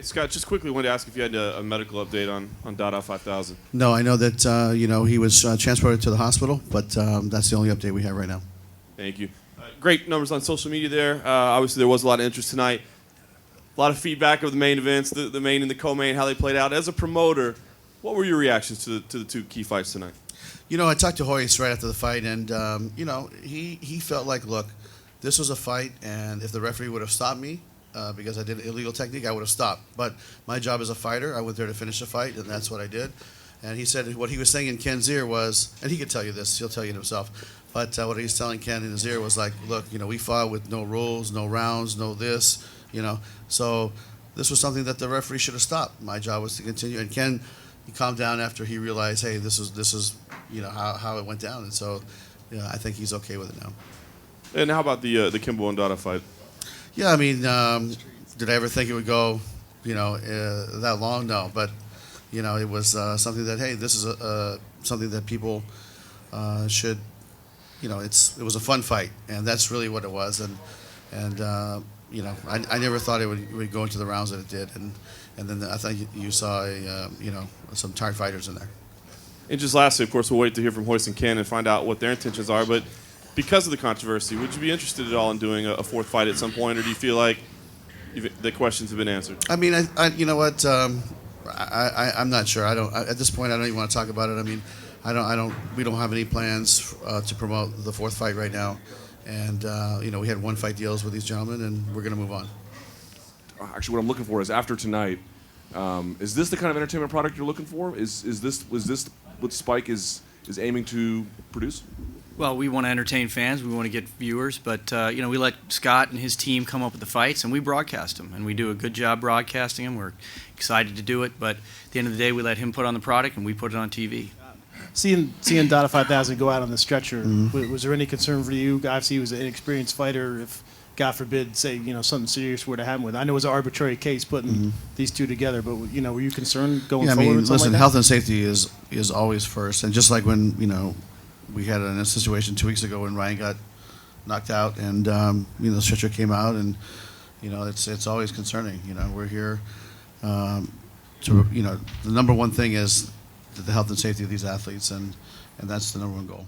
Hey, Scott, just quickly wanted to ask if you had a medical update on Dada 5000. No, I know that he was transported to the hospital, but that's the only update we have right now. Thank you. Great numbers on social media there. Obviously, there was a lot of interest tonight. A lot of feedback of the main events, the main and the co-main, how they played out. As a promoter, what were your reactions to the two key fights tonight? I talked to Hoyce right after the fight, and he felt like, look, this was a fight, and if the referee would have stopped me because I did an illegal technique, I would have stopped. But my job as a fighter, I went there to finish the fight, and that's what I did. And he said what he was saying in Ken's ear was, and he could tell you this, he'll tell you himself, but what he was telling Ken in his ear was like, look, we fought with no rules, no rounds, no this, So this was something that the referee should have stopped. My job was to continue. And Ken, he calmed down after he realized, hey, this is how it went down. And so I think he's okay with it now. And how about the Kimbo and Dada fight? Yeah, I mean, did I ever think it would go, that long? No, but it was something that, hey, this is something that people should, it was a fun fight, and that's really what it was. And I never thought it would go into the rounds that it did, and then I think you saw some tired fighters in there. And just lastly, of course, we'll wait to hear from Hoyce and Ken and find out what their intentions are. But because of the controversy, would you be interested at all in doing a fourth fight at some point, or do you feel like the questions have been answered? I mean, you know what? I'm not sure. At this point, I don't even want to talk about it. I mean, we don't have any plans to promote the fourth fight right now. And, we had one fight deals with these gentlemen, and we're going to move on. Actually, what I'm looking for is after tonight, is this the kind of entertainment product you're looking for? Was this what Spike is aiming to produce? Well, we want to entertain fans. We want to get viewers. But, we let Scott and his team come up with the fights, and we broadcast them. And we do a good job broadcasting them. We're excited to do it. But at the end of the day, we let him put on the product, and we put it on TV. Seeing Dada 5000 go out on the stretcher, was there any concern for you? Obviously, he was an inexperienced fighter. If, God forbid, say something serious were to happen with, I know it was an arbitrary case putting these two together, but were you concerned going forward? I mean, with something listen, like health and safety is always first, and just like when we had a situation 2 weeks ago when Ryan got knocked out, and the stretcher came out, and it's always concerning. We're here the number one thing is the health and safety of these athletes, and that's the number one goal.